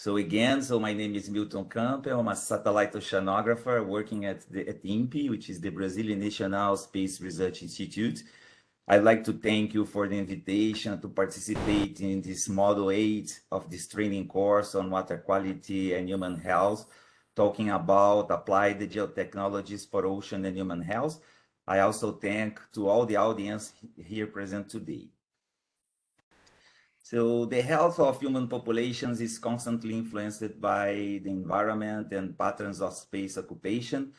So my name is Milton Campbell. I'm a satellite oceanographer working at INPE, which is the Brazilian National Space Research Institute. I'd like to thank you for the invitation to participate in this Model 8 of this training course on water quality and human health, talking about applied geotechnologies for ocean and human health. I also thank to all the audience here present today. So the health of human populations is constantly influenced by the environment and patterns of space occupation,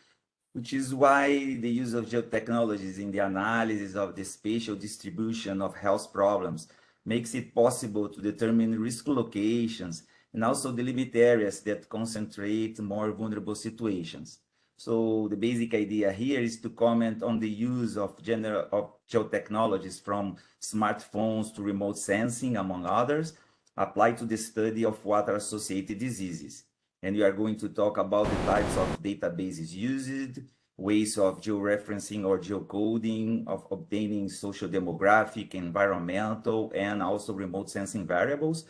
which is why the use of geotechnologies in the analysis of the spatial distribution of health problems makes it possible to determine risk locations and also delimit areas that concentrate more vulnerable situations. So the basic idea here is to comment on the use of geotechnologies from smartphones to remote sensing, among others, applied to the study of water-associated diseases. And we are going to talk about the types of databases used, ways of georeferencing or geocoding, of obtaining social demographic, environmental, and also remote sensing variables,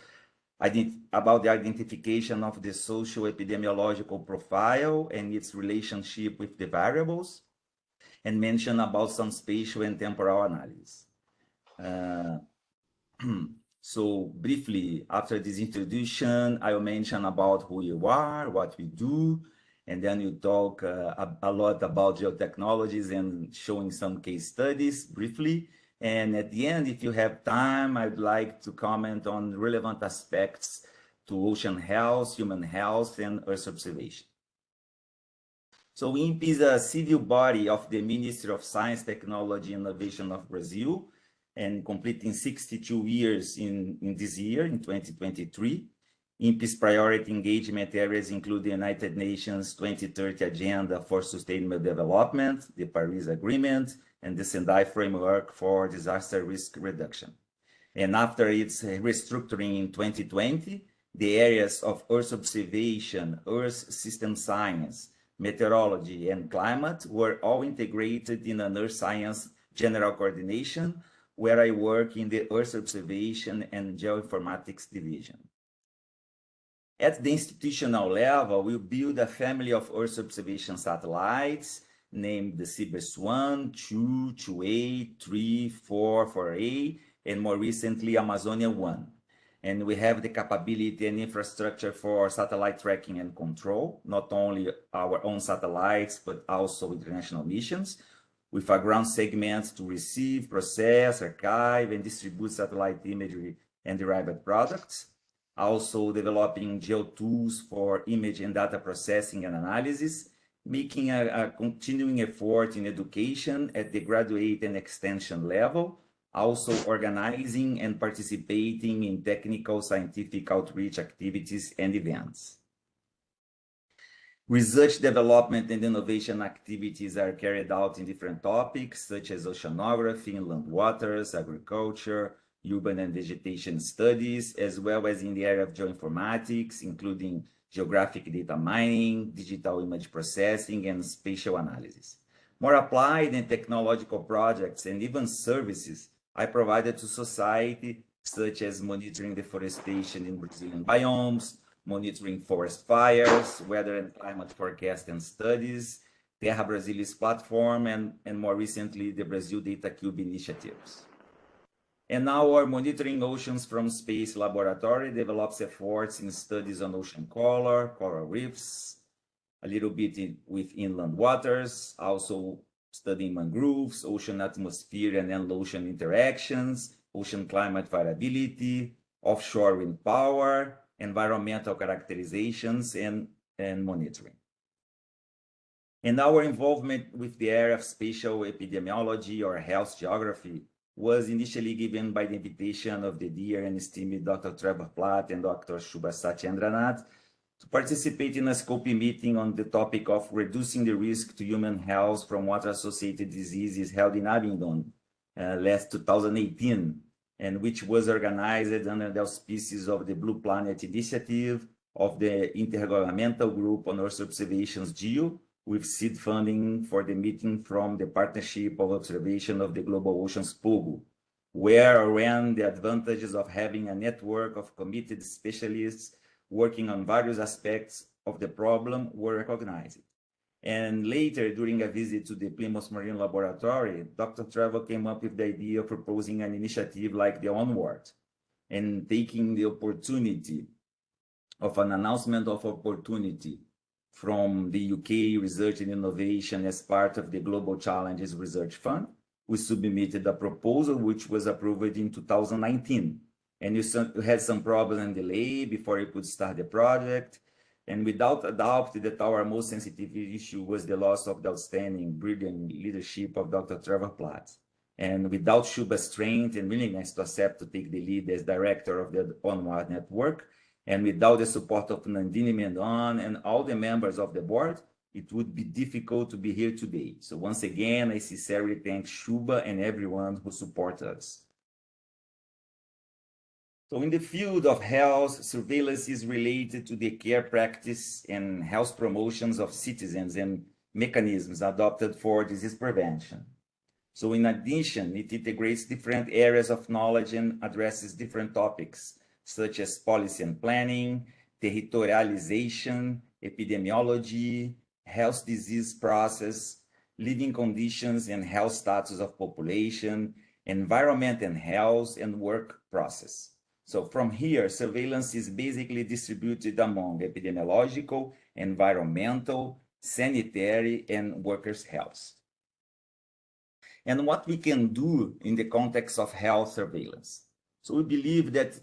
about the identification of the social epidemiological profile and its relationship with the variables, and mention about some spatial and temporal analysis. So briefly, after this introduction, I'll mention about who you are, what we do, and then you talk a lot about geotechnologies and showing some case studies briefly. And at the end, if you have time, I'd like to comment on relevant aspects to ocean health, human health, and Earth observation. So INPE is a civil body of the Ministry of Science, Technology, and Innovation of Brazil, and completing 62 years in this year, in 2023. INPE's priority engagement areas include the United Nations 2030 Agenda for Sustainable Development, the Paris Agreement, and the Sendai Framework for Disaster Risk Reduction. And after its restructuring in 2020, the areas of Earth observation, Earth system science, meteorology, and climate were all integrated in an Earth science general coordination, where I work in the Earth observation and geoinformatics division. At the institutional level, we build a family of Earth observation satellites named the CBERS 1, 2, 2A, 3, 4, 4A, and more recently Amazonia 1. And we have the capability and infrastructure for satellite tracking and control, not only our own satellites, but also international missions, with a ground segment to receive, process, archive, and distribute satellite imagery and derived products. Also developing geotools for image and data processing and analysis, making a continuing effort in education at the graduate and extension level, also organizing and participating in technical scientific outreach activities and events. Research, development, and innovation activities are carried out in different topics, such as oceanography, inland waters, agriculture, urban and vegetation studies, as well as in the area of geoinformatics, including geographic data mining, digital image processing, and spatial analysis. More applied and technological projects and even services I provided to society, such as monitoring deforestation in Brazilian biomes, monitoring forest fires, weather and climate forecast and studies, Terra Brasilis platform, and more recently, the Brazil Data Cube initiatives. And now our Monitoring Oceans from Space laboratory develops efforts in studies on ocean color, coral reefs, a little bit with inland waters, also studying mangroves, ocean atmosphere and land-ocean interactions, ocean climate variability, offshore wind power, environmental characterizations, and monitoring. And our involvement with the area of spatial epidemiology or health geography was initially given by the invitation of the dear and esteemed Dr. Trevor Platt and Dr. Shubha Satyendranath to participate in a scoping meeting on the topic of reducing the risk to human health from water-associated diseases held in Abingdon last 2018, and which was organized under the auspices of the Blue Planet Initiative of the Intergovernmental Group on Earth Observations, GEO, with seed funding for the meeting from the Partnership of Observation of the Global Oceans, POGO, where I ran the advantages of having a network of committed specialists working on various aspects of the problem were recognized. And later, during a visit to the Plymouth Marine Laboratory, Dr. Trevor came up with the idea of proposing an initiative like the Onward, and taking the opportunity of an announcement of opportunity from the UK Research and Innovation as part of the Global Challenges Research Fund. We submitted a proposal which was approved in 2019. And you had some problem and delay before you could start the project. And without a doubt that our most sensitive issue was the loss of the outstanding, brilliant leadership of Dr. Trevor Platt. And without Shuba's strength and willingness to accept to take the lead as director of the Onward Network, and without the support of Nandini Mendon and all the members of the board, it would be difficult to be here today. So once again, I sincerely thank Shuba and everyone who supports us. So in the field of health, surveillance is related to the care practice and health promotions of citizens and mechanisms adopted for disease prevention. So in addition, it integrates different areas of knowledge and addresses different topics, such as policy and planning, territorialization, epidemiology, health disease process, living conditions and health status of population, environment and health, and work process. So from here, surveillance is basically distributed among epidemiological, environmental, sanitary, and workers' health. And what we can do in the context of health surveillance. So we believe that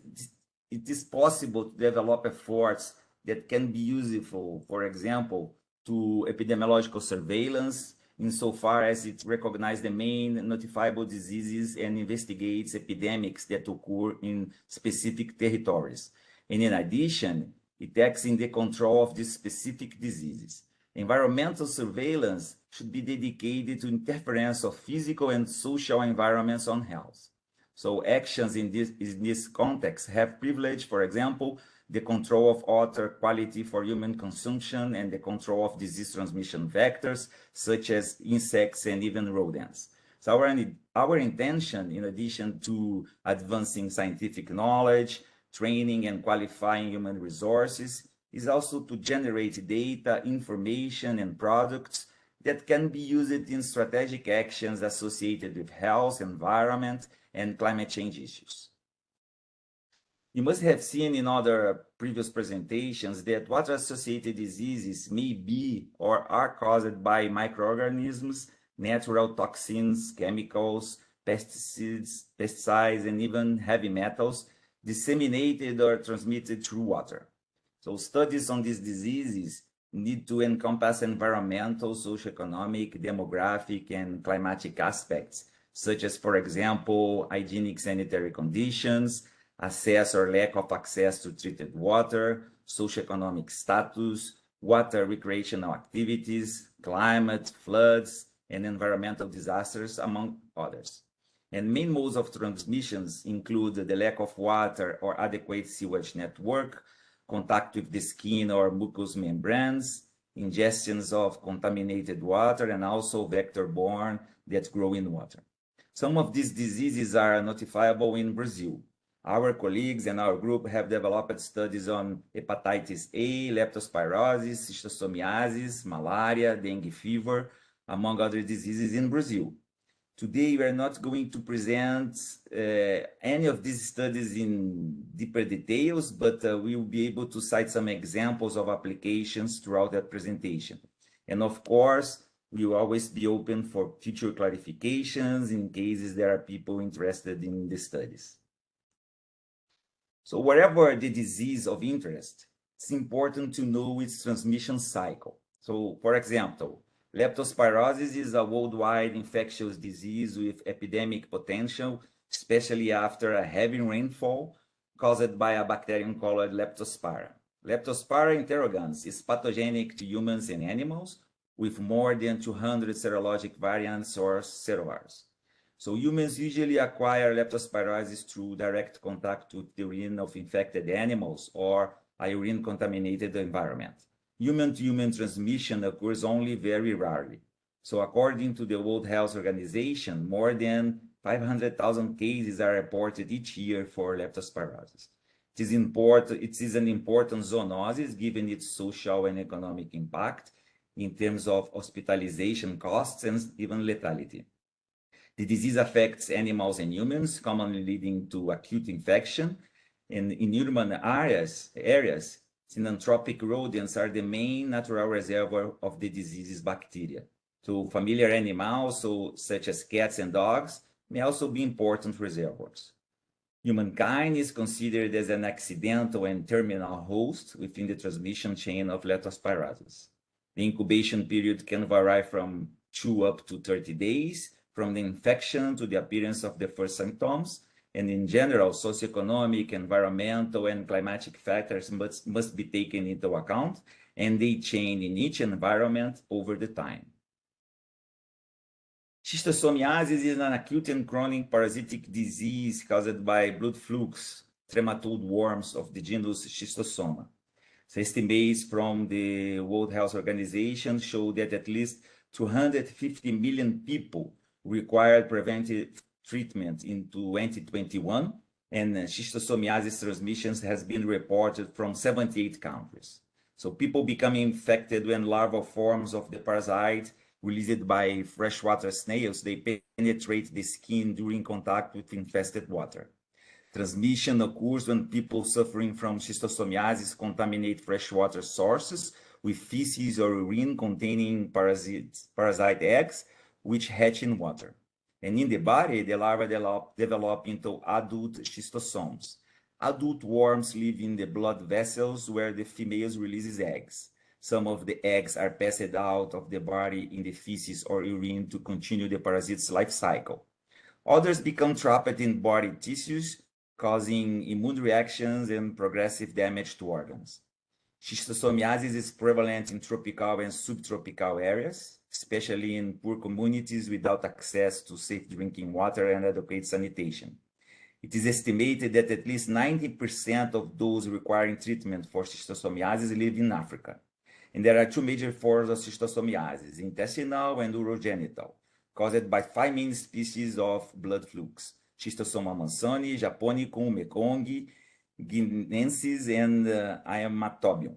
it is possible to develop efforts that can be useful, for example, to epidemiological surveillance, insofar as it recognizes the main notifiable diseases and investigates epidemics that occur in specific territories. And in addition, it acts in the control of these specific diseases. Environmental surveillance should be dedicated to interference of physical and social environments on health. So actions in this context have privilege, for example, the control of water quality for human consumption and the control of disease transmission vectors, such as insects and even rodents. So our intention, in addition to advancing scientific knowledge, training and qualifying human resources, is also to generate data, information, and products that can be used in strategic actions associated with health, environment, and climate change issues. You must have seen in other previous presentations that water-associated diseases may be or are caused by microorganisms, natural toxins, chemicals, pesticides, and even heavy metals disseminated or transmitted through water. So studies on these diseases need to encompass environmental, socioeconomic, demographic, and climatic aspects, such as, for example, hygienic sanitary conditions, access or lack of access to treated water, socioeconomic status, water recreational activities, climate, floods, and environmental disasters, among others. And main modes of transmissions include the lack of water or adequate sewage network, contact with the skin or mucous membranes, ingestions of contaminated water, and also vector-borne that grow in water. Some of these diseases are notifiable in Brazil. Our colleagues and our group have developed studies on hepatitis A, leptospirosis, schistosomiasis, malaria, dengue fever, among other diseases in Brazil. Today, we are not going to present any of these studies in deeper details, but we will be able to cite some examples of applications throughout that presentation. And of course, we will always be open for future clarifications in cases there are people interested in the studies. So wherever the disease of interest, it's important to know its transmission cycle. So for example, leptospirosis is a worldwide infectious disease with epidemic potential, especially after a heavy rainfall caused by a bacterium called Leptospira. Leptospira interrogans is pathogenic to humans and animals with more than 200 serologic variants or seroars. So humans usually acquire leptospirosis through direct contact with the urine of infected animals or a urine-contaminated environment. Human-to-human transmission occurs only very rarely. So according to the World Health Organization, more than 500,000 cases are reported each year for leptospirosis. It is an important zoonosis given its social and economic impact in terms of hospitalization costs and even lethality. The disease affects animals and humans, commonly leading to acute infection. And in urban areas, synanthropic rodents are the main natural reservoir of the disease's bacteria. So familiar animals, such as cats and dogs, may also be important reservoirs. Humankind is considered as an accidental and terminal host within the transmission chain of Leptospirosis. The incubation period can vary from 2 up to 30 days, from the infection to the appearance of the first symptoms, and in general, socioeconomic, environmental, and climatic factors must be taken into account, and they change in each environment over the time. Schistosomiasis is an acute and chronic parasitic disease caused by blood flukes, trematode worms of the genus Schistosoma. So estimates from the World Health Organization show that at least 250 million people required preventive treatment in 2021, and schistosomiasis transmissions has been reported from 78 countries. So people become infected when larval forms of the parasite released by freshwater snails, they penetrate the skin during contact with infested water. Transmission occurs when people suffering from schistosomiasis contaminate freshwater sources with feces or urine containing parasite eggs, which hatch in water. And in the body, the larvae develop into adult schistosomes. Adult worms live in the blood vessels where the females releases eggs. Some of the eggs are passed out of the body in the feces or urine to continue the parasite's life cycle. Others become trapped in body tissues, causing immune reactions and progressive damage to organs. Schistosomiasis is prevalent in tropical and subtropical areas, especially in poor communities without access to safe drinking water and adequate sanitation. It is estimated that at least 90% of those requiring treatment for schistosomiasis live in Africa. And there are 2 major forms of schistosomiasis, intestinal and urogenital, caused by 5 main species of blood flukes: Schistosoma mansoni, japonicum, mekongi, guinensis, and Haematobium.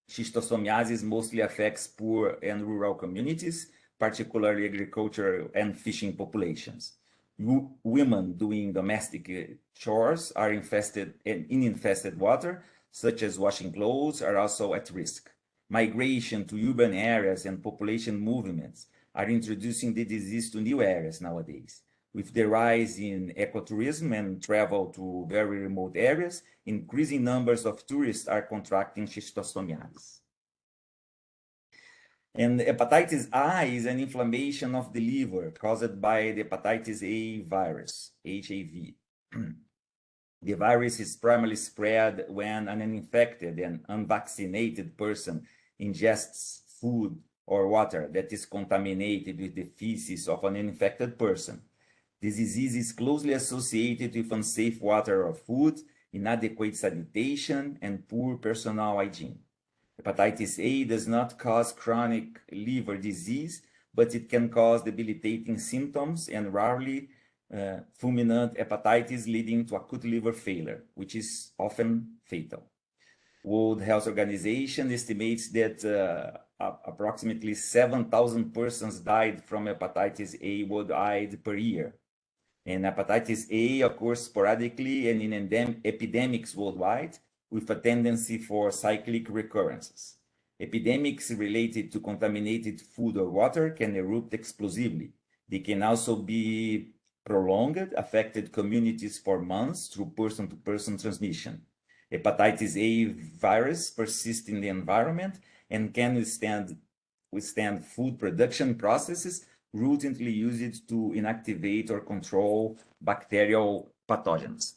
Schistosomiasis mostly affects poor and rural communities, particularly agricultural and fishing populations. Women doing domestic chores are infested in infested water, such as washing clothes, are also at risk. Migration to urban areas and population movements are introducing the disease to new areas nowadays. With the rise in ecotourism and travel to very remote areas, increasing numbers of tourists are contracting schistosomiasis. And hepatitis I is an inflammation of the liver caused by the hepatitis A virus, HAV. The virus is primarily spread when an uninfected and unvaccinated person ingests food or water that is contaminated with the feces of an infected person. This disease is closely associated with unsafe water or food, inadequate sanitation, and poor personal hygiene. Hepatitis A does not cause chronic liver disease, but it can cause debilitating symptoms and rarely fulminant hepatitis leading to acute liver failure, which is often fatal. World Health Organization estimates that approximately 7,000 persons died from hepatitis A worldwide per year. And hepatitis A occurs sporadically and in epidemics worldwide, with a tendency for cyclic recurrences. Epidemics related to contaminated food or water can erupt explosively. They can also be prolonged, affected communities for months through person-to-person transmission. Hepatitis A virus persists in the environment and can withstand food production processes routinely used to inactivate or control bacterial pathogens.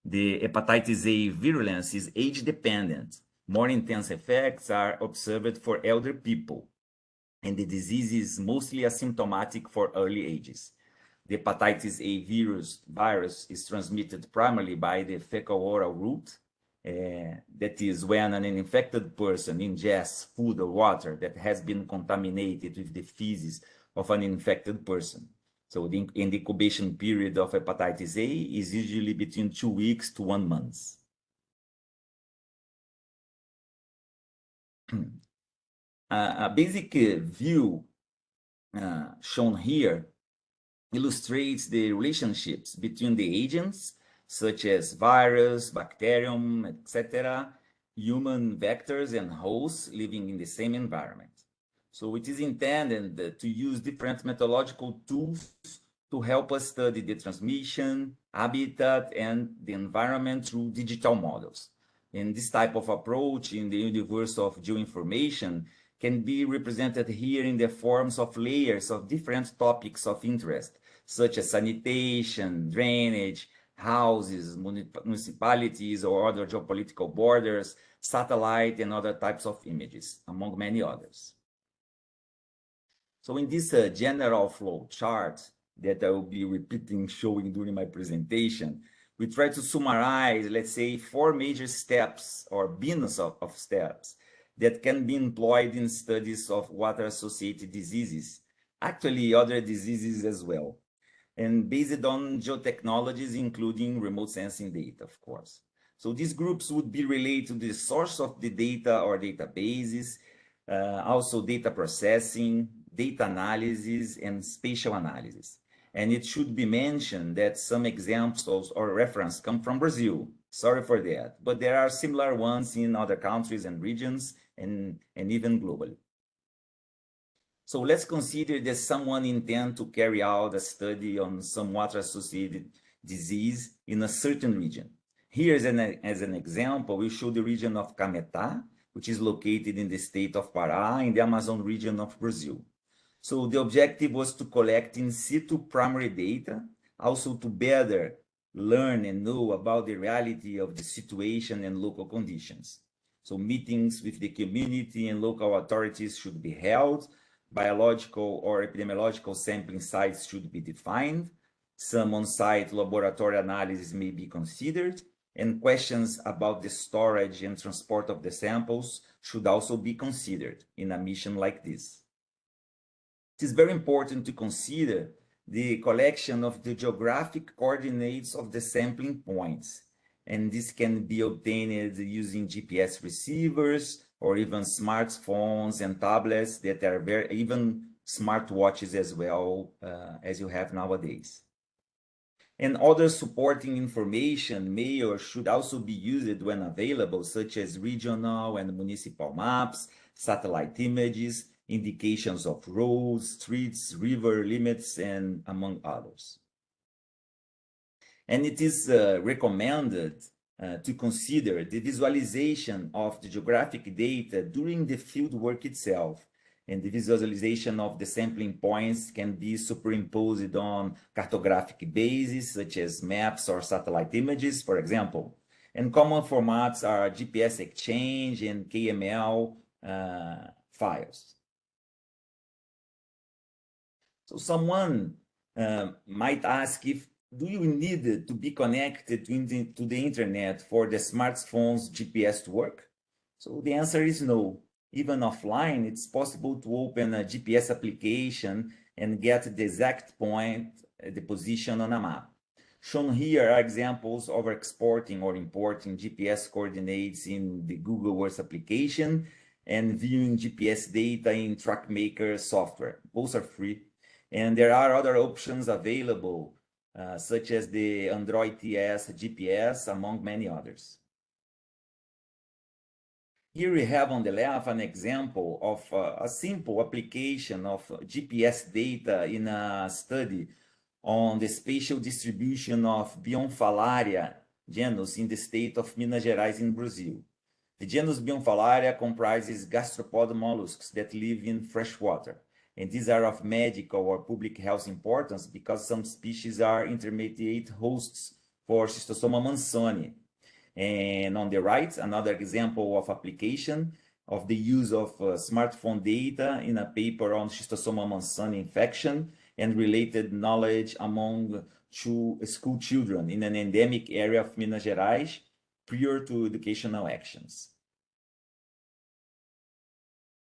The hepatitis A virulence is age-dependent. More intense effects are observed for elder people, and the disease is mostly asymptomatic for early ages. The hepatitis A virus is transmitted primarily by the fecal-oral route. That is when an infected person ingests food or water that has been contaminated with the feces of an infected person. So the incubation period of hepatitis A is usually between 2 weeks to 1 month. A basic view shown here illustrates the relationships between the agents, such as virus, bacterium, etc., human vectors and hosts living in the same environment. So it is intended to use different methodological tools to help us study the transmission, habitat, and the environment through digital models. And this type of approach in the universe of geoinformation can be represented here in the forms of layers of different topics of interest, such as sanitation, drainage, houses, municipalities or other geopolitical borders, satellite and other types of images, among many others. So in this general flow chart that I will be repeating, showing during my presentation, we try to summarize, let's say, 4 major steps or bins of steps that can be employed in studies of water-associated diseases, actually other diseases as well, and based on geotechnologies, including remote sensing data, of course. So these groups would be related to the source of the data or databases, also data processing, data analysis, and spatial analysis. And it should be mentioned that some examples or reference come from Brazil. Sorry for that, but there are similar ones in other countries and regions and even globally. So let's consider that someone intends to carry out a study on some water-associated disease in a certain region. Here, as an example, we show the region of Cametá, which is located in the state of Pará, in the Amazon region of Brazil. So the objective was to collect in situ primary data, also to better learn and know about the reality of the situation and local conditions. So meetings with the community and local authorities should be held, biological or epidemiological sampling sites should be defined, some on-site laboratory analysis may be considered, and questions about the storage and transport of the samples should also be considered in a mission like this. It is very important to consider the collection of the geographic coordinates of the sampling points, and this can be obtained using GPS receivers or even smartphones and tablets that are even smartwatches as well, as you have nowadays. And other supporting information may or should also be used when available, such as regional and municipal maps, satellite images, indications of roads, streets, river limits, and among others. And it is recommended to consider the visualization of the geographic data during the field work itself. And the visualization of the sampling points can be superimposed on cartographic bases, such as maps or satellite images, for example. And common formats are GPS exchange and KML files. So someone might ask, do you need to be connected to the internet for the smartphone's GPS to work? So the answer is no. Even offline, it's possible to open a GPS application and get the exact point, the position on a map. Shown here are examples of exporting or importing GPS coordinates in the Google Earth application and viewing GPS data in TrackMaker software. Both are free. And there are other options available, such as the Android TS GPS, among many others. Here we have on the left an example of a simple application of GPS data in a study on the spatial distribution of Bionfalaria genus in the state of Minas Gerais in Brazil. The genus Bionfalaria comprises gastropod mollusks that live in fresh water. And these are of medical or public health importance because some species are intermediate hosts for Schistosoma mansoni. And on the right, another example of application of the use of smartphone data in a paper on Schistosoma mansoni infection and related knowledge among school children in an endemic area of Minas Gerais prior to educational actions.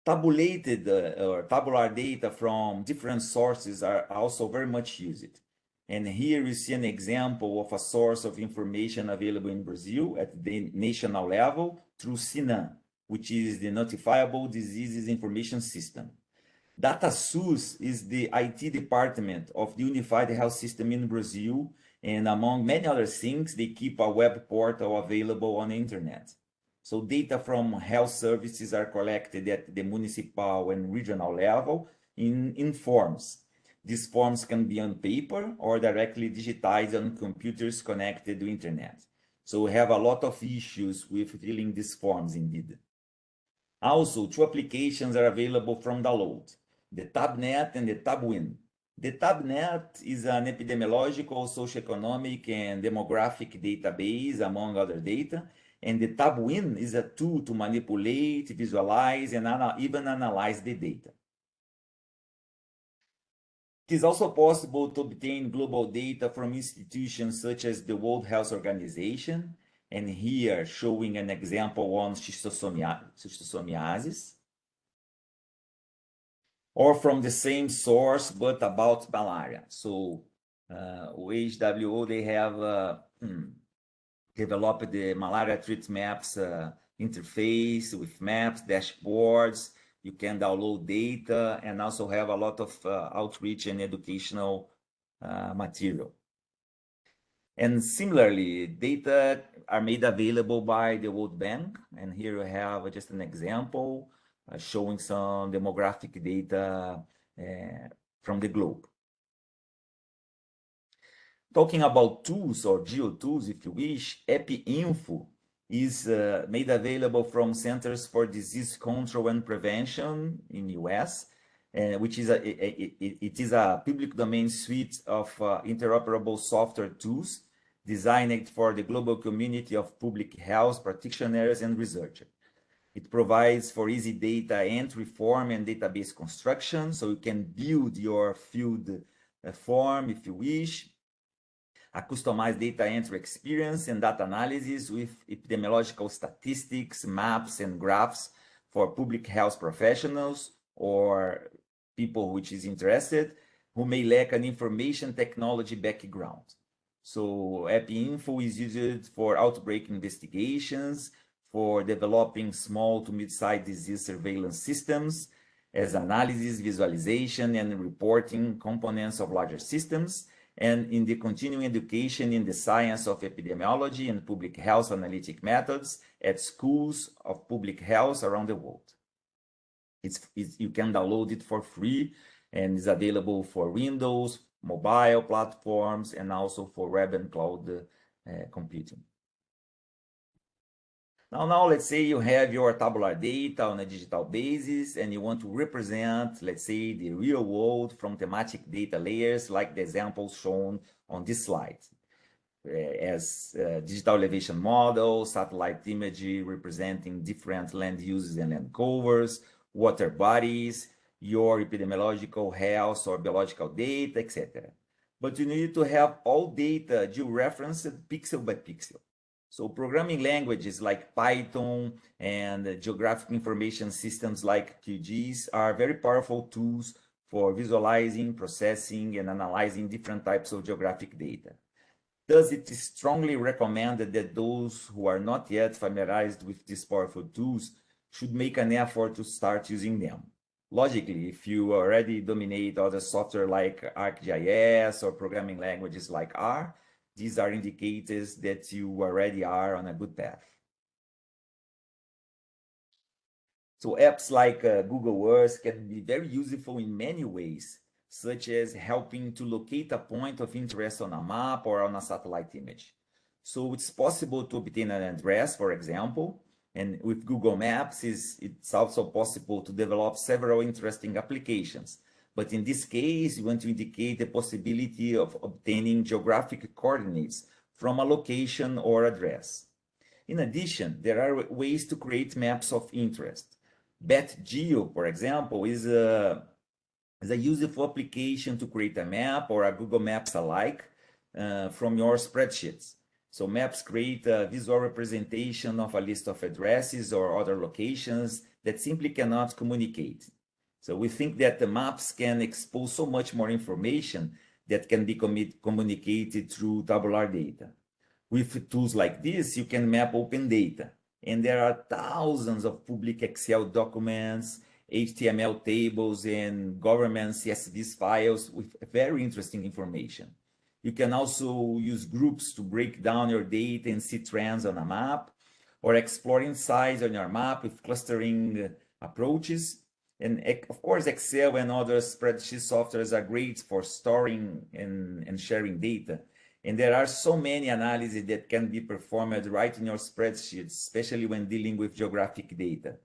Tabulated or tabular data from different sources are also very much used. And here we see an example of a source of information available in Brazil at the national level through SINAM, which is the Notifiable Diseases Information System. DataSUS is the IT department of the Unified Health System in Brazil, and among many other things, they keep a web portal available on the internet. So data from health services are collected at the municipal and regional level in forms. These forms can be on paper or directly digitized on computers connected to internet. So we have a lot of issues with filling these forms indeed. Also, two applications are available from download, the TabNet and the TabWin. The TabNet is an epidemiological, socioeconomic, and demographic database, among other data, and the TabWin is a tool to manipulate, visualize, and even analyze the data. It is also possible to obtain global data from institutions such as the World Health Organization, and here showing an example on schistosomiasis, or from the same source but about malaria. So WHO, they have developed the malaria treat maps interface with maps, dashboards. You can download data and also have a lot of outreach and educational material. And similarly, data are made available by the World Bank. And here we have just an example showing some demographic data from the globe. Talking about tools or geo-tools, if you wish, EpiInfo is made available from Centers for Disease Control and Prevention in US, which is it is a public domain suite of interoperable software tools designed for the global community of public health practitioners and researchers. It provides for easy data entry form and database construction, so you can build your field form if you wish, a customized data entry experience and data analysis with epidemiological statistics, maps, and graphs for public health professionals or people which is interested who may lack an information technology background. So EpiInfo is used for outbreak investigations, for developing small to mid-sized disease surveillance systems, as analysis, visualization, and reporting components of larger systems, and in the continuing education in the science of epidemiology and public health analytic methods at schools of public health around the world. You can download it for free and is available for Windows, mobile platforms, and also for web and cloud computing. Now, let's say you have your tabular data on a digital basis and you want to represent, let's say, the real world from thematic data layers like the examples shown on this slide, as digital elevation models, satellite imagery representing different land uses and land covers, water bodies, your epidemiological health or biological data, etc. But you need to have all data georeferenced pixel by pixel. So programming languages like Python and geographic information systems like QGIS are very powerful tools for visualizing, processing, and analyzing different types of geographic data. Thus, it is strongly recommended that those who are not yet familiarized with these powerful tools should make an effort to start using them. Logically, if you already dominate other software like ArcGIS or programming languages like R, these are indicators that you already are on a good path. So apps like Google Earth can be very useful in many ways, such as helping to locate a point of interest on a map or on a satellite image. So it's possible to obtain an address, for example, and with Google Maps, it's also possible to develop several interesting applications. But in this case, you want to indicate the possibility of obtaining geographic coordinates from a location or address. In addition, there are ways to create maps of interest. BetGeo, for example, is a useful application to create a map or a Google Maps alike from your spreadsheets. So maps create a visual representation of a list of addresses or other locations that simply cannot communicate. So we think that the maps can expose so much more information that can be communicated through tabular data. With tools like this, you can map open data and there are thousands of public Excel documents, HTML tables, and government CSV files with very interesting information. You can also use groups to break down your data and see trends on a map, or explore insights on your map with clustering approaches. And of course, Excel and other spreadsheet softwares are great for storing and sharing data. And there are so many analyses that can be performed right in your spreadsheets, especially when dealing with geographic data.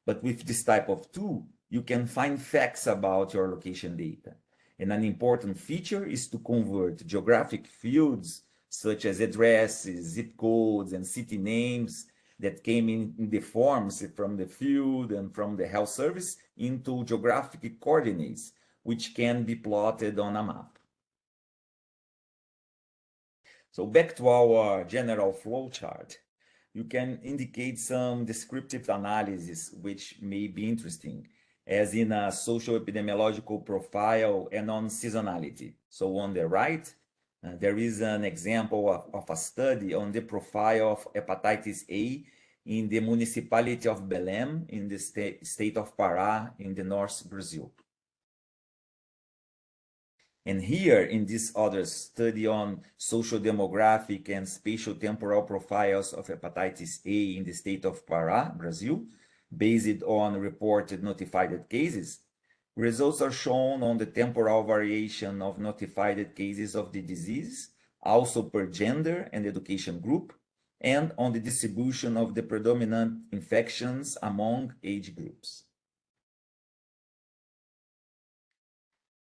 But with this type of tool, you can find facts about your location data. And an important feature is to convert geographic fields such as addresses, zip codes, and city names that came in the forms from the field and from the health service into geographic coordinates, which can be plotted on a map. So back to our general flow chart, you can indicate some descriptive analysis which may be interesting, as in a social epidemiological profile and on seasonality. So on the right, there is an example of a study on the profile of hepatitis A in the municipality of Belém in the state of Pará in the North Brazil. And here in this other study on social demographic and spatial temporal profiles of hepatitis A in the state of Pará, Brazil, based on reported notified cases, results are shown on the temporal variation of notified cases of the disease, also per gender and education group, and on the distribution of the predominant infections among age groups.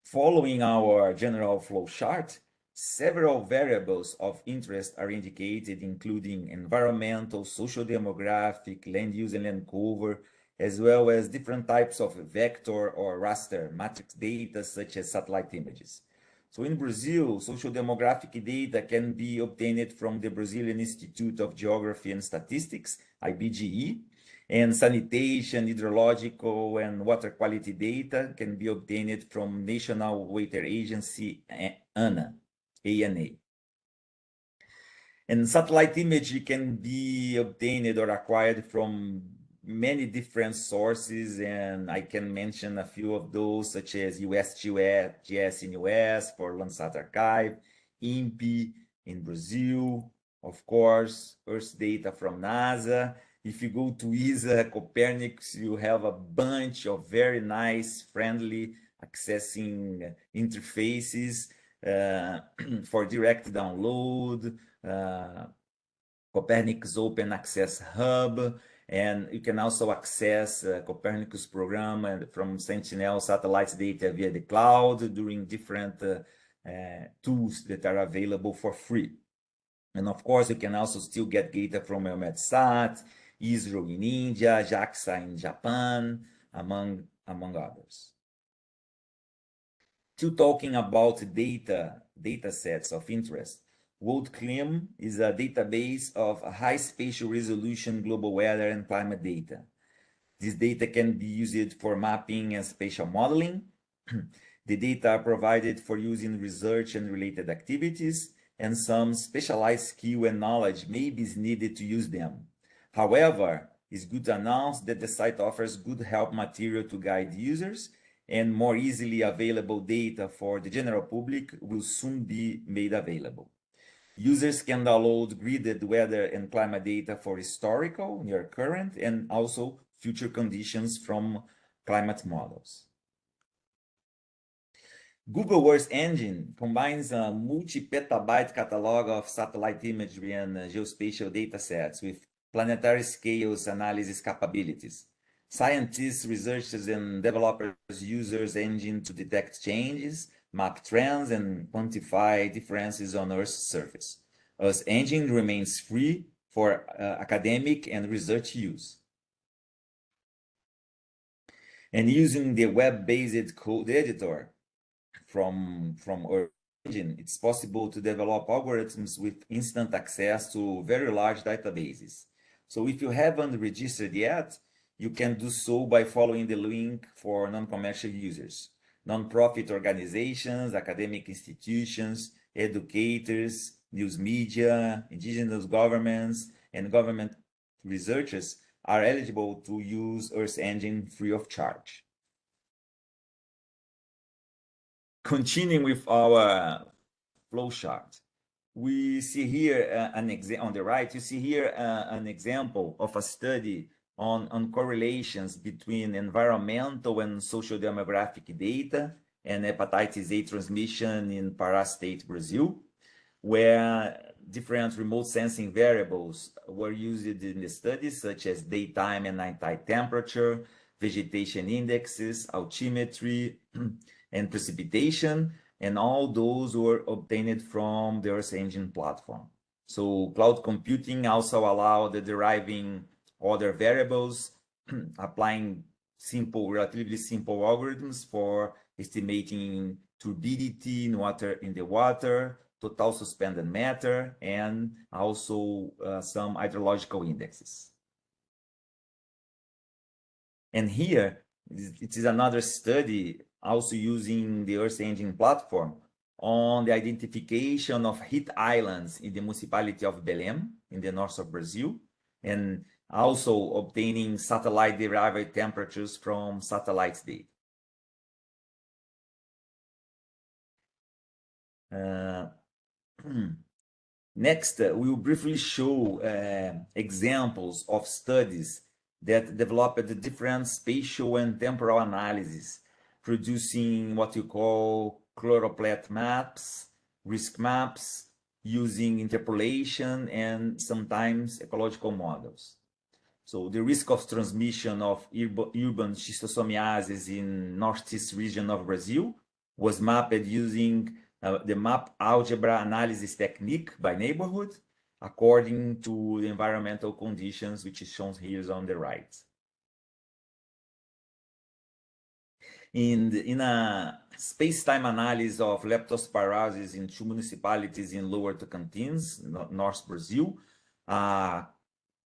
Following our general flow chart, several variables of interest are indicated, including environmental, social demographic, land use and land cover, as well as different types of vector or raster matrix data, such as satellite images. So in Brazil, social demographic data can be obtained from the Brazilian Institute of Geography and Statistics, IBGE, and sanitation, hydrological, and water quality data can be obtained from National Water Agency, ANA. And satellite image can be obtained or acquired from many different sources, and I can mention a few of those, such as USGS in US for Landsat Archive, INPE in Brazil, of course, Earth data from NASA. If you go to ESA, Copernicus, you have a bunch of very nice, friendly accessing interfaces for direct download, Copernicus Open Access Hub, and you can also access Copernicus program and from Sentinel satellites data via the cloud during different tools that are available for free. And of course, you can also still get data from EUMETSAT, ISRO in India, JAXA in Japan, among others. Still talking about data sets of interest, WorldClim is a database of high spatial resolution global weather and climate data. This data can be used for mapping and spatial modeling. The data are provided for use in research and related activities, and some specialized skill and knowledge may be needed to use them. However, it's good to announce that the site offers good help material to guide users, and more easily available data for the general public will soon be made available. Users can download gridded weather and climate data for historical, near current, and also future conditions from climate models. Google Earth Engine combines a multi-petabyte catalog of satellite imagery and geospatial datasets with planetary scales analysis capabilities. Scientists, researchers, and developers use Earth Engine to detect changes, map trends, and quantify differences on Earth's surface. Earth Engine remains free for academic and research use. And using the web-based code editor from Earth Engine, it's possible to develop algorithms with instant access to very large databases. So if you haven't registered yet, you can do so by following the link for non-commercial users. Non-profit organizations, academic institutions, educators, news media, indigenous governments, and government researchers are eligible to use Earth Engine free of charge. Continuing with our flowchart, we see here on the right, you see here an example of a study on correlations between environmental and social demographic data and hepatitis A transmission in Pará State, Brazil, where different remote sensing variables were used in the study, such as daytime and nighttime temperature, vegetation indexes, altimetry, and precipitation, and all those were obtained from the Earth Engine platform. So cloud computing also allowed the deriving other variables, applying relatively simple algorithms for estimating turbidity in the water, total suspended matter, and also some hydrological indexes. And here, it is another study also using the Earth Engine platform on the identification of heat islands in the municipality of Belém, in the north of Brazil, and also obtaining satellite-derived temperatures from satellite data. Next, we will briefly show examples of studies that developed the different spatial and temporal analysis, producing what you call chloroplet maps, risk maps, using interpolation and sometimes ecological models. So the risk of transmission of urban schistosomiasis in northeast region of Brazil was mapped using the map algebra analysis technique by neighborhood, according to the environmental conditions, which is shown here on the right. In a space-time analysis of leptospirosis in 2 municipalities in Lower Tocantins, North Brazil,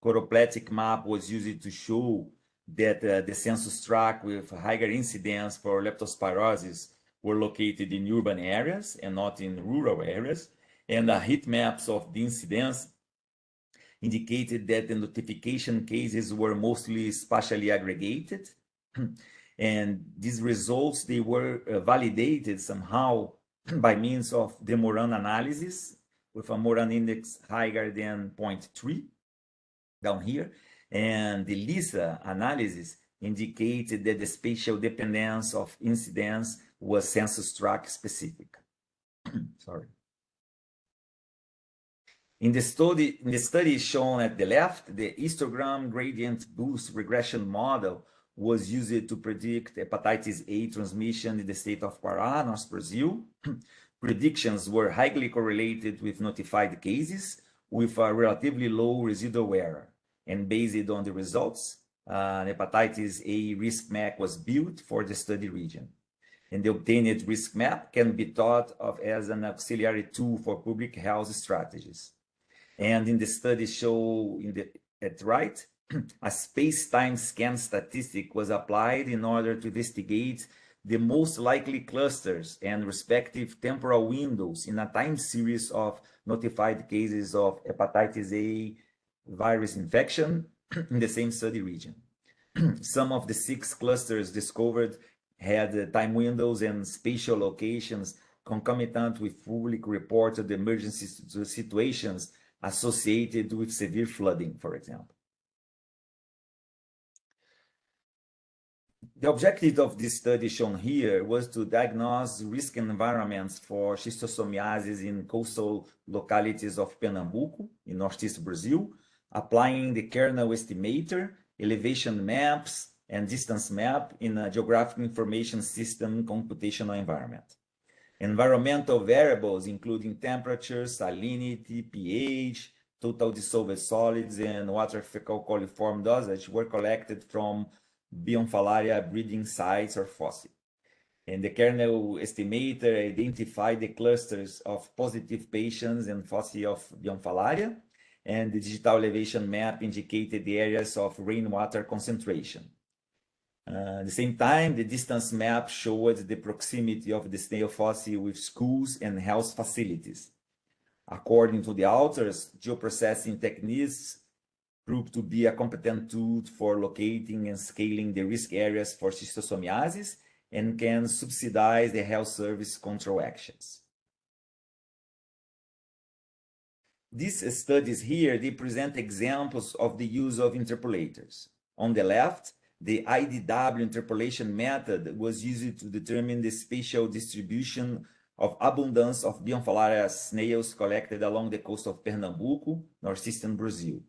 choropletic map was used to show that the census tract with higher incidence for leptospirosis were located in urban areas and not in rural areas, and the heat maps of the incidence indicated that the notification cases were mostly spatially aggregated, and these results, they were validated somehow by means of the Moran analysis with a Moran index higher than 0.3 down here, and the LISA analysis indicated that the spatial dependence of incidence was census tract specific. Sorry. In the study shown at the left, the histogram gradient boost regression model was used to predict hepatitis A transmission in the state of Pará, North Brazil. Predictions were highly correlated with notified cases with a relatively low residual error. And based on the results, hepatitis A risk map was built for the study region. And the obtained risk map can be thought of as an auxiliary tool for public health strategies. And in the study show at the right, a space-time scan statistic was applied in order to investigate the most likely clusters and respective temporal windows in a time series of notified cases of hepatitis A virus infection in the same study region. Some of the 6 clusters discovered had time windows and spatial locations concomitant with public reported emergency situations associated with severe flooding, for example. The objective of this study shown here was to diagnose risk environments for schistosomiasis in coastal localities of Pernambuco in northeast Brazil, applying the kernel estimator, elevation maps, and distance map in a geographic information system computational environment. Environmental variables, including temperature, salinity, pH, total dissolved solids, and water fecal coliform dosage, were collected from Bionfalaria breeding sites or fossils. And the kernel estimator identified the clusters of positive patients and fossils of Bionfalaria, and the digital elevation map indicated the areas of rainwater concentration. At the same time, the distance map showed the proximity of the snail fossil with schools and health facilities. According to the authors, geoprocessing techniques proved to be a competent tool for locating and scaling the risk areas for schistosomiasis and can subsidize the health service control actions. These studies here, they present examples of the use of interpolators. On the left, the IDW interpolation method was used to determine the spatial distribution of abundance of Bionfalaria snails collected along the coast of Pernambuco, northeastern Brazil.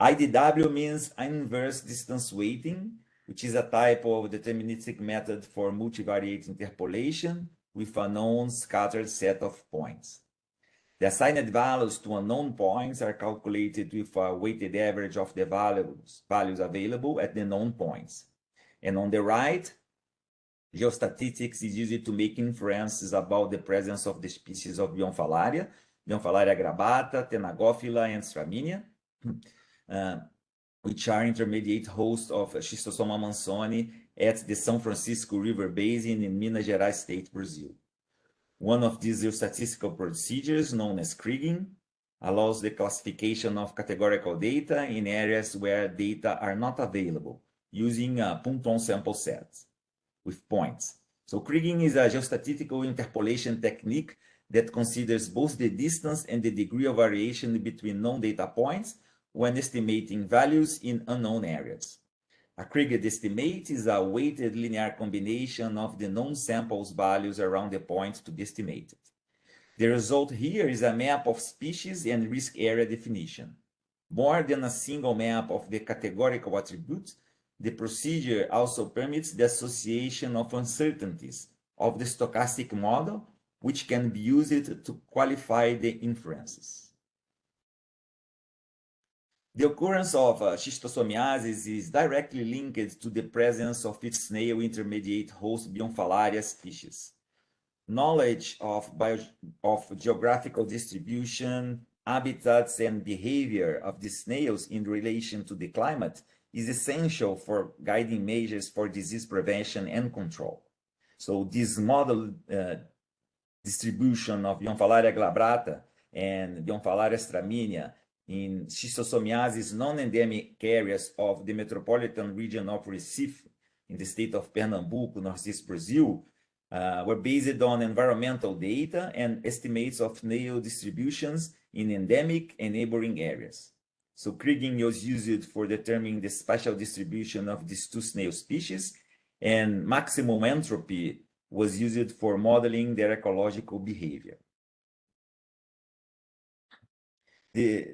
IDW means inverse distance weighting, which is a type of deterministic method for multivariate interpolation with a known scattered set of points. The assigned values to unknown points are calculated with a weighted average of the values available at the known points. And on the right, geostatistics is used to make inferences about the presence of the species of Bionfalaria glabata, Tenagophylla, and Straminia, which are intermediate hosts of Schistosoma mansoni at the São Francisco River Basin in Minas Gerais state, Brazil. One of these statistical procedures, known as kriging, allows the classification of categorical data in areas where data are not available, using Punton sample sets with points. So kriging is a geostatistical interpolation technique that considers both the distance and the degree of variation between known data points when estimating values in unknown areas. A Kriged estimate is a weighted linear combination of the known sample's values around the point to be estimated. The result here is a map of species and risk area definition. More than a single map of the categorical attributes, the procedure also permits the association of uncertainties of the stochastic model, which can be used to qualify the inferences. The occurrence of schistosomiasis is directly linked to the presence of its snail intermediate host Bionfalaria species. Knowledge of geographical distribution, habitats, and behavior of the snails in relation to the climate is essential for guiding measures for disease prevention and control. So this model distribution of Bionfalaria glabrata and Bionfalaria straminia in schistosomiasis non-endemic areas of the metropolitan region of Recife in the state of Pernambuco, northeast Brazil, were based on environmental data and estimates of snail distributions in endemic and neighboring areas. So kriging was used for determining the spatial distribution of these two snail species, and maximum entropy was used for modeling their ecological behavior.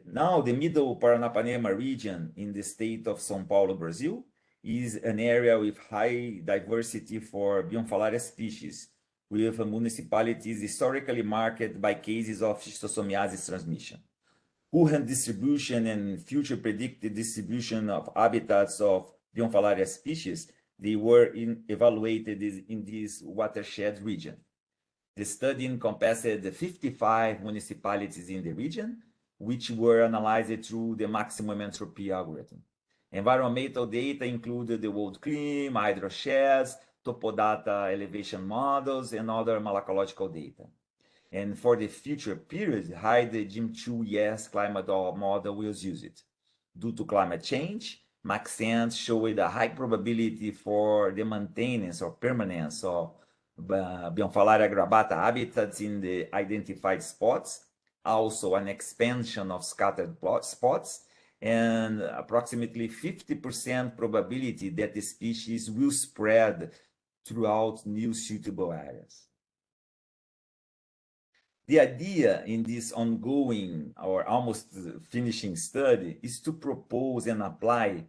Now, the Middle Paranapanema region in the state of São Paulo, Brazil, is an area with high diversity for Bionfalaria species, with municipalities historically marked by cases of schistosomiasis transmission. Current distribution and future predicted distribution of habitats of Bionfalaria species, they were evaluated in this watershed region. The study encompassed 55 municipalities in the region, which were analyzed through the maximum entropy algorithm. Environmental data included the world climate, hydrosheds, topodata elevation models, and other malacological data. And for the future period, the GIM2-YES climate model was used. Due to climate change, Maxent showed a high probability for the maintenance or permanence of Bionfalaria glabata habitats in the identified spots, also an expansion of scattered spots, and approximately 50% probability that the species will spread throughout new suitable areas. The idea in this ongoing or almost finishing study is to propose and apply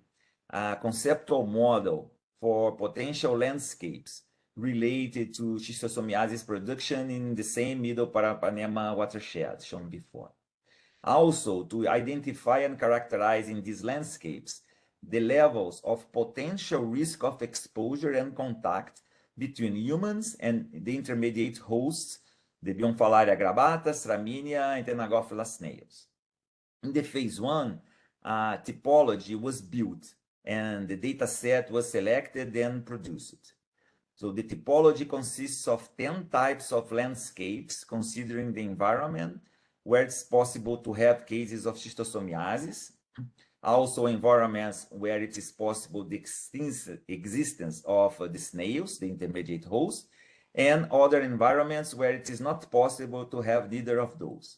a conceptual model for potential landscapes related to schistosomiasis production in the same Middle Paranapanema watershed shown before. Also, to identify and characterize in these landscapes the levels of potential risk of exposure and contact between humans and the intermediate hosts, the Bionfalaria glabata, Straminia, and Tenagophylla snails. In the phase 1, typology was built and the data set was selected and produced. So the typology consists of 10 types of landscapes considering the environment where it's possible to have cases of schistosomiasis, Also environments where it is possible the existence of the snails, the intermediate host, and other environments where it is not possible to have neither of those.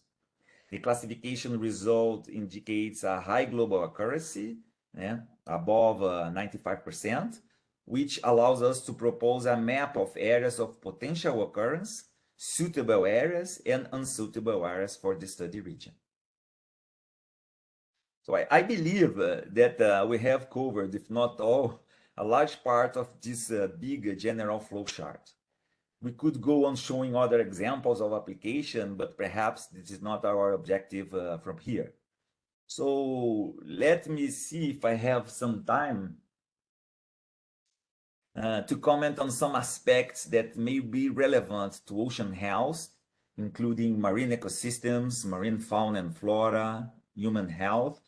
The classification result indicates a high global accuracy, above 95%, which allows us to propose a map of areas of potential occurrence, suitable areas, and unsuitable areas for the study region. So I believe that we have covered, if not all, a large part of this big general flow chart. We could go on showing other examples of application, but perhaps this is not our objective from here. So let me see if I have some time to comment on some aspects that may be relevant to ocean health, including marine ecosystems, marine fauna and flora, human health,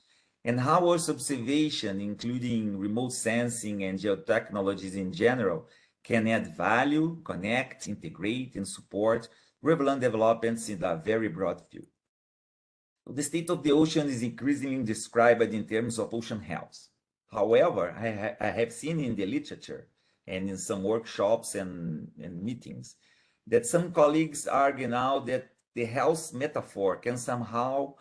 and how Earth observation, including remote sensing and geotechnologies in general, can add value, connect, integrate, and support relevant developments in a very broad view. The state of the ocean is increasingly described in terms of ocean health. However, I have seen in the literature and in some workshops and meetings that some colleagues argue now that the health metaphor can somehow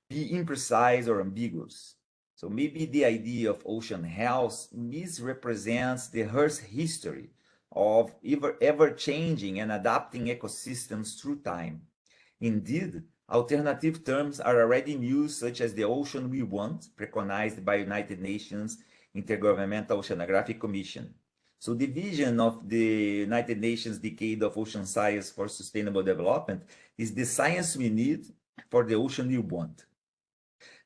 be imprecise or ambiguous. So maybe the idea of ocean health misrepresents the Earth's history of ever-changing and adapting ecosystems through time. Indeed, alternative terms are already in use, such as the ocean we want, preconized by United Nations Intergovernmental Oceanographic Commission. So the vision of the United Nations Decade of Ocean Science for Sustainable Development is the science we need for the ocean we want.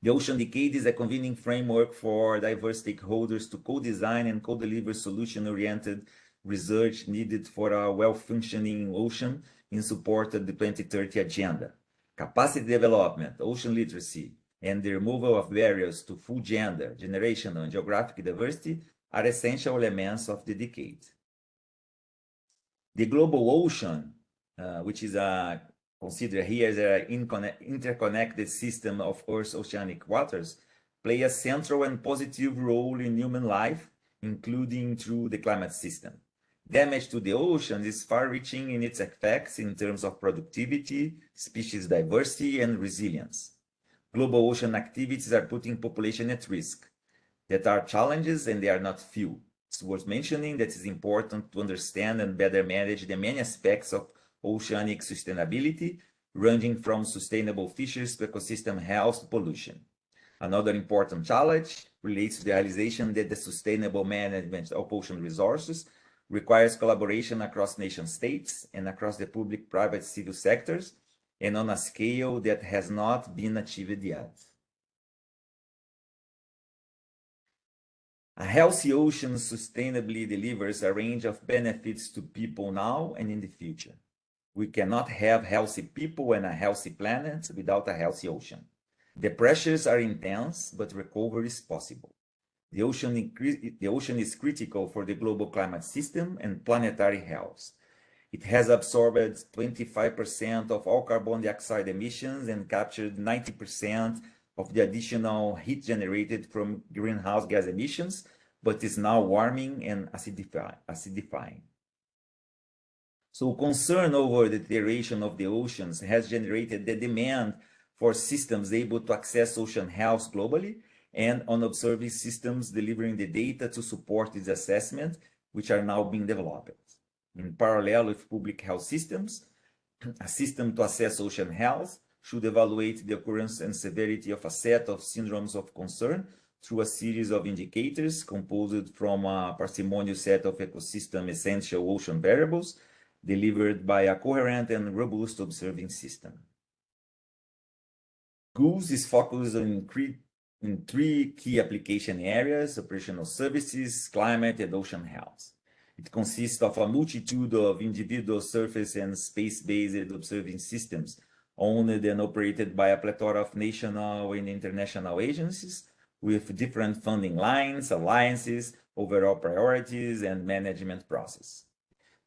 The Ocean Decade is a convening framework for diverse stakeholders to co-design and co-deliver solution-oriented research needed for a well-functioning ocean in support of the 2030 Agenda. Capacity development, ocean literacy, and the removal of barriers to full gender, generational, and geographic diversity are essential elements of the decade. The global ocean, which is considered here as an interconnected system of Earth's oceanic waters, play a central and positive role in human life, including through the climate system. Damage to the ocean is far-reaching in its effects in terms of productivity, species diversity, and resilience. Global ocean activities are putting population at risk. That are challenges, and they are not few. It's worth mentioning that it's important to understand and better manage the many aspects of oceanic sustainability, ranging from sustainable fisheries to ecosystem health to pollution. Another important challenge relates to the realization that the sustainable management of ocean resources requires collaboration across nation states and across the public, private, civil sectors, and on a scale that has not been achieved yet. A healthy ocean sustainably delivers a range of benefits to people now and in the future. We cannot have healthy people and a healthy planet without a healthy ocean. The pressures are intense, but recovery is possible. The ocean is critical for the global climate system and planetary health. It has absorbed 25% of all carbon dioxide emissions and captured 90% of the additional heat generated from greenhouse gas emissions, but is now warming and acidifying. So concern over the deterioration of the oceans has generated the demand for systems able to access ocean health globally and on observing systems delivering the data to support this assessment, which are now being developed. In parallel with public health systems, a system to assess ocean health should evaluate the occurrence and severity of a set of syndromes of concern through a series of indicators composed from a parsimonious set of ecosystem essential ocean variables delivered by a coherent and robust observing system. GOOS is focused on three key application areas: operational services, climate, and ocean health. It consists of a multitude of individual surface and space-based observing systems owned and operated by a plethora of national and international agencies with different funding lines, alliances, overall priorities, and management process.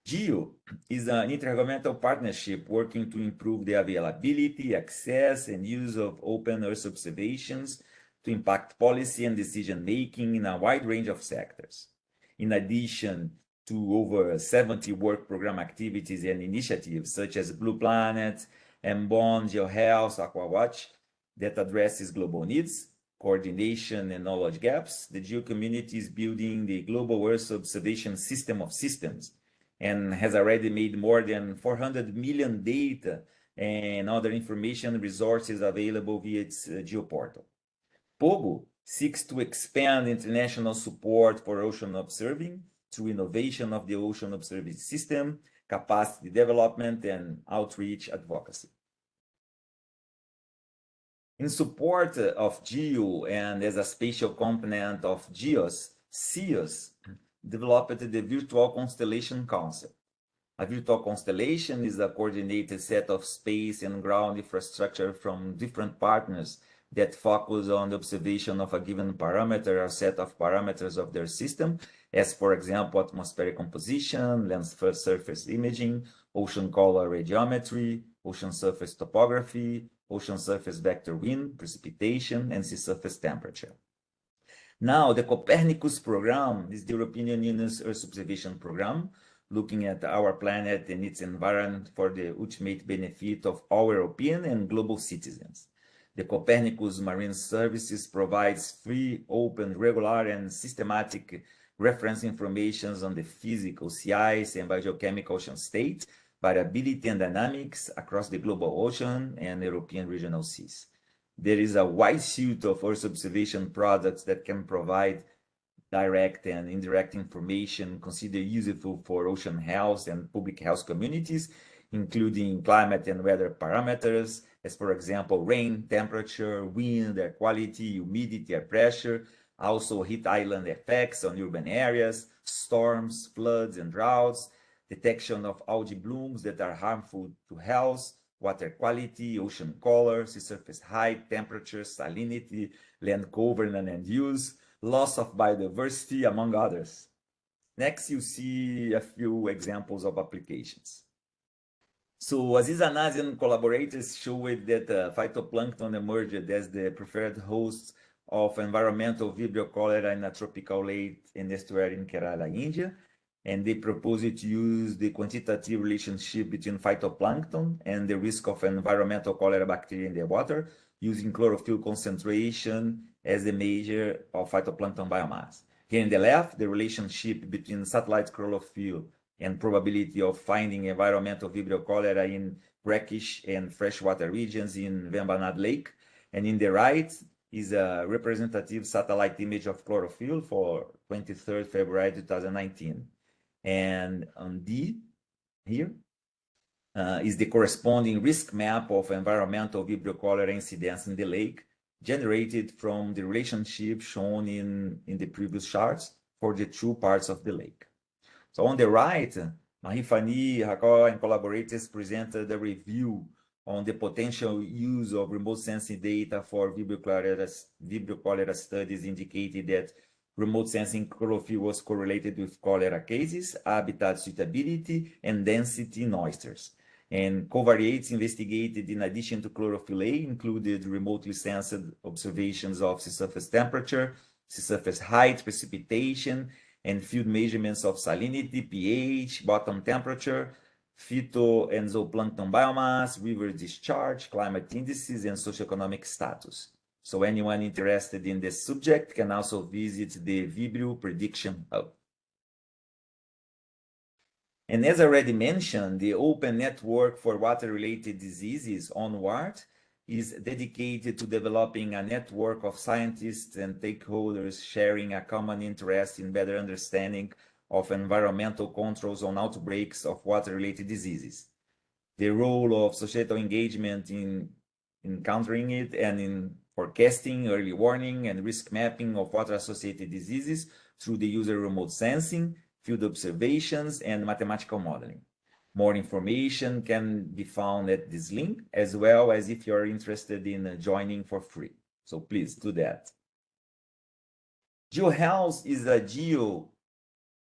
GEO is an intergovernmental partnership working to improve the availability, access, and use of open Earth observations to impact policy and decision-making in a wide range of sectors. In addition to over 70 work program activities and initiatives such as Blue Planet, MBON, GeoHealth, AquaWatch, that addresses global needs, coordination and knowledge gaps, the Geo community is building the Global Earth Observation System of Systems and has already made more than 400 million data and other information resources available via its GeoPortal. POGO seeks to expand international support for ocean observing through innovation of the ocean observing system, capacity development, and outreach advocacy. In support of GEO and as a spatial component of GEOS, CEOS developed the Virtual Constellation concept. A virtual constellation is a coordinated set of space and ground infrastructure from different partners that focus on the observation of a given parameter or set of parameters of their system, as for example, atmospheric composition, land surface imaging, ocean color radiometry, ocean surface topography, ocean surface vector wind, precipitation, and sea surface temperature. Now, the Copernicus program is the European Union's Earth observation program, looking at our planet and its environment for the ultimate benefit of all European and global citizens. The Copernicus Marine Services provides free, open, regular, and systematic reference information on the physical, sea ice, and biogeochemical ocean state, variability and dynamics across the global ocean and European regional seas. There is a wide suite of Earth observation products that can provide direct and indirect information considered useful for ocean health and public health communities, including climate and weather parameters, as for example, rain, temperature, wind, air quality, humidity, air pressure, also heat island effects on urban areas, storms, floods, and droughts, detection of algae blooms that are harmful to health, water quality, ocean color, sea surface height, temperature, salinity, land cover and land use, loss of biodiversity, among others. Next, you see a few examples of applications. So Aziz Anas and collaborators showed that phytoplankton emerged as the preferred host of environmental Vibrio cholera in a tropical lake and estuary in Kerala, India. And they proposed to use the quantitative relationship between phytoplankton and the risk of environmental cholera bacteria in the water, using chlorophyll concentration as the measure of phytoplankton biomass. Here in the left, the relationship between satellite chlorophyll and probability of finding environmental Vibrio cholera in brackish and freshwater regions in Vembanad Lake. And in the right is a representative satellite image of chlorophyll for 23rd February 2019. And on D here is the corresponding risk map of environmental Vibrio cholera incidence in the lake, generated from the relationship shown in the previous charts for the two parts of the lake. So on the right, Mahifani, Hakor, and collaborators presented a review on the potential use of remote sensing data for Vibrio cholera studies, indicated that remote sensing chlorophyll was correlated with cholera cases, habitat suitability, and density in oysters. And covariates investigated in addition to chlorophyll A included remotely sensed observations of sea surface temperature, sea surface height, precipitation, and field measurements of salinity, pH, bottom temperature, phyto and zooplankton biomass, river discharge, climate indices, and socioeconomic status. So anyone interested in this subject can also visit the Vibrio Prediction Hub. And as already mentioned, the Open Network for Water-Related Diseases, ONWARD, is dedicated to developing a network of scientists and stakeholders sharing a common interest in better understanding of environmental controls on outbreaks of water-related diseases. The role of societal engagement in countering it and in forecasting, early warning, and risk mapping of water-associated diseases through the use of remote sensing, field observations, and mathematical modeling. More information can be found at this link, as well as if you're interested in joining for free. So please do that. GeoHealth is a Geo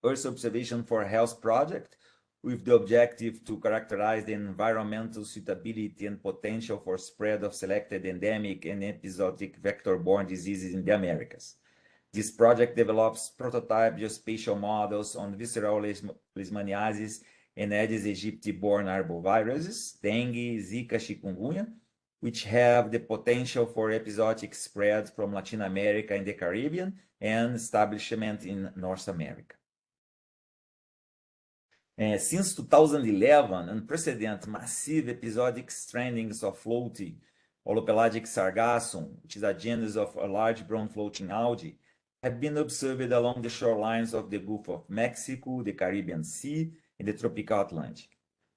Earth Observation for Health project with the objective to characterize the environmental suitability and potential for spread of selected endemic and episodic vector-borne diseases in the Americas. This project develops prototype geospatial models on visceral leishmaniasis and Aedes aegypti-borne arboviruses, dengue, Zika, chikungunya, which have the potential for episodic spread from Latin America and the Caribbean and establishment in North America. Since 2011, unprecedented massive episodic strandings of floating holopelagic sargassum, which is a genus of a large brown floating algae, have been observed along the shorelines of the Gulf of Mexico, the Caribbean Sea, and the tropical Atlantic.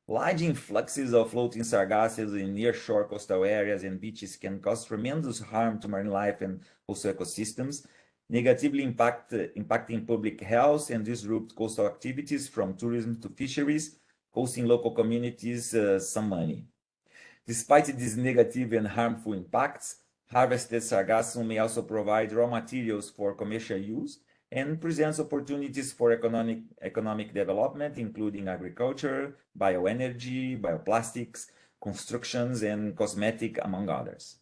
Large influxes of floating sargassos in near-shore coastal areas and beaches can cause tremendous harm to marine life and coastal ecosystems, negatively impacting public health and disrupt coastal activities from tourism to fisheries, costing local communities some money. Despite these negative and harmful impacts, harvested sargassum may also provide raw materials for commercial use and presents opportunities for economic development, including agriculture, bioenergy, bioplastics, constructions, and cosmetic, among others.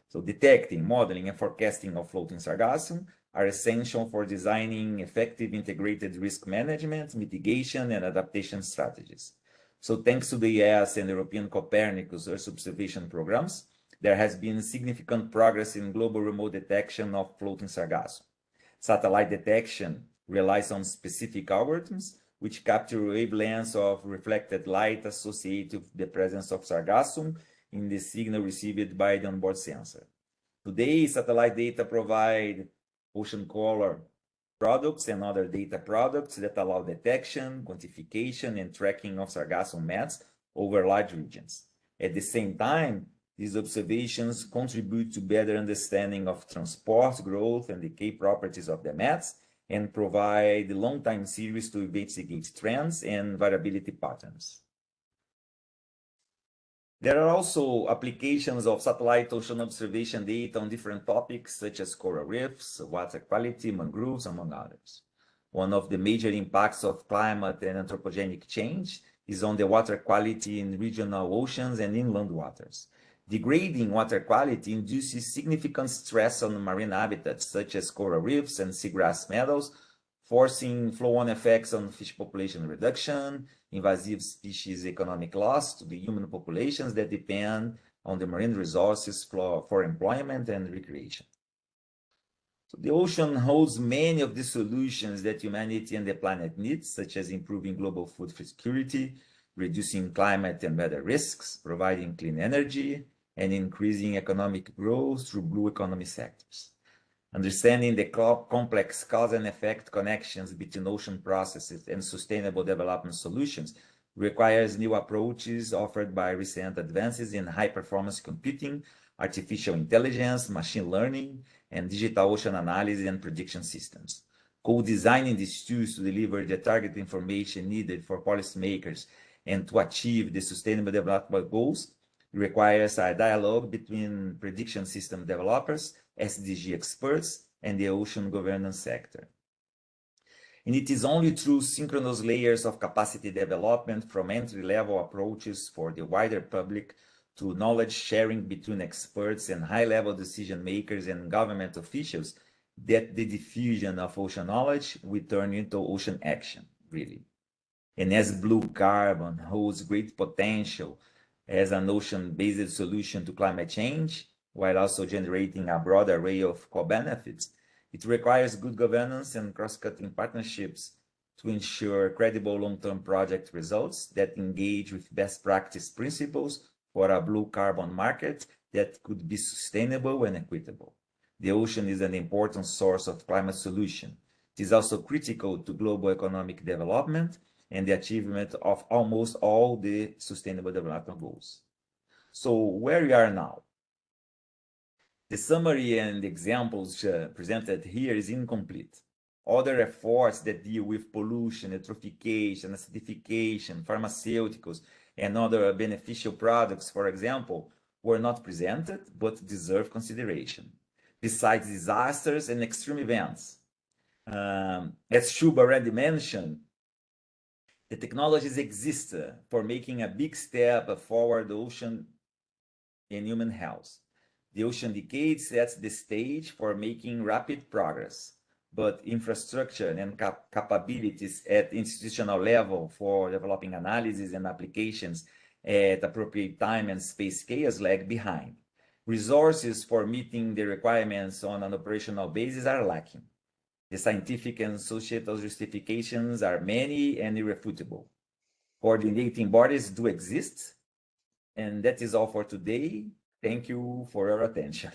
So detecting, modeling, and forecasting of floating sargassum are essential for designing effective integrated risk management, mitigation, and adaptation strategies. So thanks to the ES and European Copernicus Earth observation programs, there has been significant progress in global remote detection of floating sargassum. Satellite detection relies on specific algorithms which capture wavelengths of reflected light associated with the presence of sargassum in the signal received by the onboard sensor. Today, satellite data provide ocean color products and other data products that allow detection, quantification, and tracking of sargassum mats over large regions. At the same time, these observations contribute to better understanding of transport, growth, and decay properties of the mats, and provide long time series to investigate trends and variability patterns. There are also applications of satellite ocean observation data on different topics, such as coral reefs, water quality, mangroves, among others. One of the major impacts of climate and anthropogenic change is on the water quality in regional oceans and inland waters. Degrading water quality induces significant stress on marine habitats, such as coral reefs and seagrass meadows, forcing flow-on effects on fish population reduction, invasive species economic loss to the human populations that depend on the marine resources for employment and recreation. So the ocean holds many of the solutions that humanity and the planet needs, such as improving global food security, reducing climate and weather risks, providing clean energy, and increasing economic growth through blue economy sectors. Understanding the complex cause and effect connections between ocean processes and sustainable development solutions requires new approaches offered by recent advances in high-performance computing, artificial intelligence, machine learning, and digital ocean analysis and prediction systems. Co-designing these tools to deliver the target information needed for policymakers and to achieve the sustainable development goals requires a dialogue between prediction system developers, SDG experts, and the ocean governance sector. And it is only through synchronous layers of capacity development, from entry-level approaches for the wider public to knowledge sharing between experts and high-level decision makers and government officials, that the diffusion of ocean knowledge will turn into ocean action, really. And as blue carbon holds great potential as an ocean-based solution to climate change, while also generating a broad array of co-benefits, it requires good governance and cross-cutting partnerships to ensure credible long-term project results that engage with best practice principles for a blue carbon market that could be sustainable and equitable. The ocean is an important source of climate solution. It is also critical to global economic development and the achievement of almost all the sustainable development goals. So where we are now? The summary and examples presented here is incomplete. Other efforts that deal with pollution, eutrophication, acidification, pharmaceuticals, and other beneficial products, for example, were not presented but deserve consideration. Besides disasters and extreme events, as Shub already mentioned, The technologies exist for making a big step forward the ocean in human health. The ocean decade sets the stage for making rapid progress, but infrastructure and capabilities at institutional level for developing analysis and applications at appropriate time and space scales lag behind. Resources for meeting the requirements on an operational basis are lacking. The scientific and societal justifications are many and irrefutable. Coordinating bodies do exist, and that is all for today. Thank you for your attention.